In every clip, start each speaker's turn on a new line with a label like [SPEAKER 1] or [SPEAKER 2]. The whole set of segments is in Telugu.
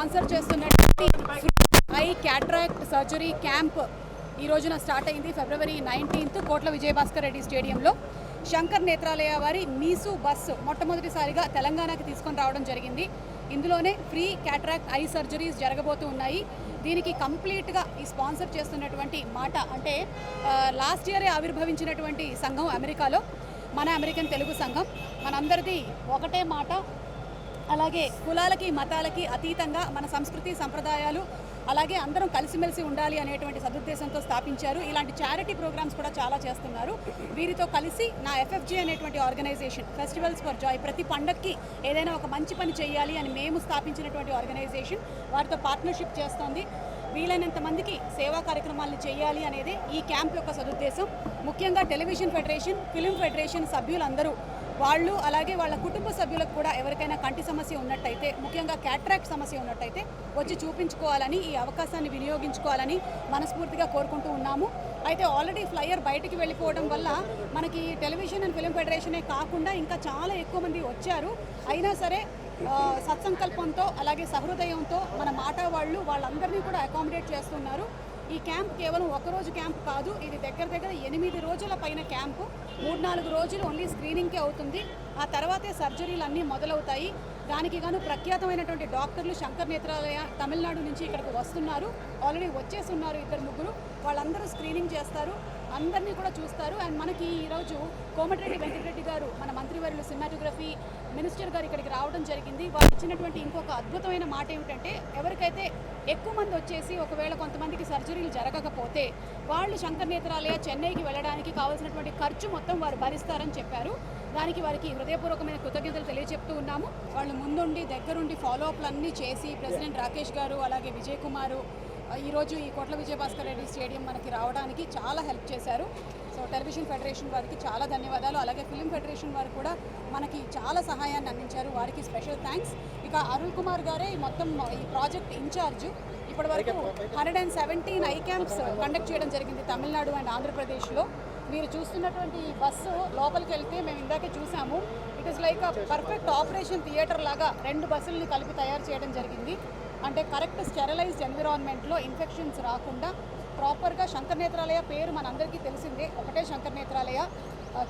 [SPEAKER 1] స్పాన్సర్ చేస్తున్నటువంటి ఐ క్యాట్రాక్ట్ సర్జరీ క్యాంప్ ఈ రోజున స్టార్ట్ అయింది. ఫిబ్రవరి 19 కోట్ల విజయభాస్కర్ రెడ్డి స్టేడియంలో శంకర్ నేత్రాలయ వారి మీసు బస్సు మొట్టమొదటిసారిగా తెలంగాణకి తీసుకొని రావడం జరిగింది. ఇందులోనే ఫ్రీ క్యాట్రాక్ట్ ఐ సర్జరీస్ జరగబోతూ ఉన్నాయి. దీనికి కంప్లీట్గా ఈ స్పాన్సర్ చేస్తున్నటువంటి మాట అంటే లాస్ట్ ఇయరే ఆవిర్భవించినటువంటి సంఘం అమెరికాలో, మన అమెరికన్ తెలుగు సంఘం. మనందరిది ఒకటే మాట, అలాగే కులాలకి మతాలకి అతీతంగా మన సంస్కృతి సంప్రదాయాలు అలాగే అందరం కలిసిమెలిసి ఉండాలి అనేటువంటి సదుద్దేశంతో స్థాపించారు. ఇలాంటి చారిటీ ప్రోగ్రామ్స్ కూడా చాలా చేస్తున్నారు. వీరితో కలిసి నా ఎఫ్ఎఫ్జీ అనేటువంటి ఆర్గనైజేషన్ ఫెస్టివల్స్ ఫర్ జాయ్, ప్రతి పండగకి ఏదైనా ఒక మంచి పని చేయాలి అని మేము స్థాపించినటువంటి ఆర్గనైజేషన్ వారితో పార్ట్నర్షిప్ చేస్తోంది. వీలైనంత మందికి సేవా కార్యక్రమాలను చేయాలి అనేది ఈ క్యాంప్ యొక్క సదుద్దేశం. ముఖ్యంగా టెలివిజన్ ఫెడరేషన్, ఫిలిం ఫెడరేషన్ సభ్యులందరూ వాళ్ళు అలాగే వాళ్ళ కుటుంబ సభ్యులకు కూడా ఎవరికైనా కంటి సమస్య ఉన్నట్టయితే, ముఖ్యంగా క్యాట్రాక్ట్ సమస్య ఉన్నట్టయితే వచ్చి చూపించుకోవాలని, ఈ అవకాశాన్ని వినియోగించుకోవాలని మనస్ఫూర్తిగా కోరుకుంటూ ఉన్నాము. అయితే ఆల్రెడీ ఫ్లైయర్ బయటికి వెళ్ళిపోవడం వల్ల మనకి టెలివిజన్ అండ్ ఫిలిం ఫెడరేషనే కాకుండా ఇంకా చాలా ఎక్కువ మంది వచ్చారు. అయినా సరే సత్సంకల్పంతో అలాగే సహృదయంతో మన మాట వాళ్ళందరినీ కూడా అకామిడేట్ చేస్తున్నారు. ఈ క్యాంప్ కేవలం ఒకరోజు క్యాంప్ కాదు, ఇది దగ్గర 8 రోజుల పైన క్యాంపు. 3-4 రోజులు ఓన్లీ స్క్రీనింగ్కే అవుతుంది. ఆ తర్వాతే సర్జరీలు అన్నీ మొదలవుతాయి. దానికి గాను ప్రఖ్యాతమైనటువంటి డాక్టర్లు శంకర్ నేత్రాలయ తమిళనాడు నుంచి ఇక్కడికి వస్తున్నారు. ఆల్రెడీ వచ్చేసి ఉన్నారు 2-3. వాళ్ళందరూ స్క్రీనింగ్ చేస్తారు, అందరినీ కూడా చూస్తారు. అండ్ మనకి ఈరోజు కోమటిరెడ్డి వెంకటరెడ్డి గారు, మన మంత్రివర్యులు సినిమాటోగ్రఫీ మినిస్టర్ గారు ఇక్కడికి రావడం జరిగింది. వారు ఇచ్చినటువంటి ఇంకొక అద్భుతమైన మాట ఏమిటంటే, ఎవరికైతే ఎక్కువ మంది వచ్చేసి ఒకవేళ కొంతమందికి సర్జరీలు జరగకపోతే వాళ్ళు శంకర్ నేత్రాలయ చెన్నైకి వెళ్ళడానికి కావాల్సినటువంటి ఖర్చు మొత్తం వారు భరిస్తారని చెప్పారు. దానికి వారికి హృదయపూర్వకమైన కృతజ్ఞతలు తెలియజెప్తూ ఉన్నాము. వాళ్ళు ముందుండి దగ్గరుండి ఫాలోఅప్లన్నీ చేసి ప్రెసిడెంట్ రాకేష్ గారు అలాగే విజయ్ కుమారు ఈరోజు ఈ కోట్ల విజయభాస్కర్ రెడ్డి స్టేడియం మనకి రావడానికి చాలా హెల్ప్ చేశారు. సో టెలివిజన్ ఫెడరేషన్ వారికి చాలా ధన్యవాదాలు. అలాగే ఫిలిం ఫెడరేషన్ వారు కూడా మనకి చాలా సహాయాన్ని అందించారు, వారికి స్పెషల్ థ్యాంక్స్. ఇక అరుణ్ కుమార్ గారే మొత్తం ఈ ప్రాజెక్ట్ ఇన్ఛార్జ్. ఇప్పటి వరకు 117 ఐ క్యాంప్స్ కండక్ట్ చేయడం జరిగింది తమిళనాడు అండ్ ఆంధ్రప్రదేశ్లో. మీరు చూస్తున్నటువంటి బస్సు లోపలికి వెళ్తే మేము ఇందాకే చూసాము, it is like a perfect operation theatre లాగా 2 బస్సులని కలిపి తయారు చేయడం జరిగింది. అంటే కరెక్ట్ స్టెరిలైజ్డ్ ఎన్విరాన్మెంట్లో ఇన్ఫెక్షన్స్ రాకుండా ప్రాపర్గా శంకర్ నేత్రాలయ పేరు మనందరికీ తెలిసిందే, ఒకటే శంకర్ నేత్రాలయ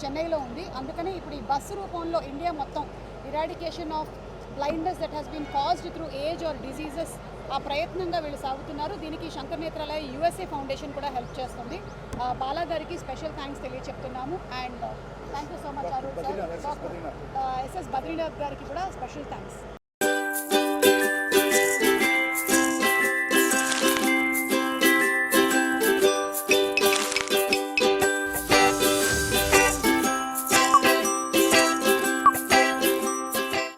[SPEAKER 1] చెన్నైలో ఉంది. అందుకని ఇప్పుడు ఈ బస్సు రూపంలో ఇండియా మొత్తం eradication of blindness that has been caused through age or diseases ఆ ప్రయత్నంగా వీళ్ళు సాగుతున్నారు. దీనికి శంకర్ నేత్రాలయ USA ఫౌండేషన్ కూడా హెల్ప్ చేస్తుంది. బాలా గారికి స్పెషల్ థ్యాంక్స్ తెలియచెప్తున్నాము. And thank you so much Arun sir. SS Badrinath గారికి కూడా స్పెషల్ థ్యాంక్స్.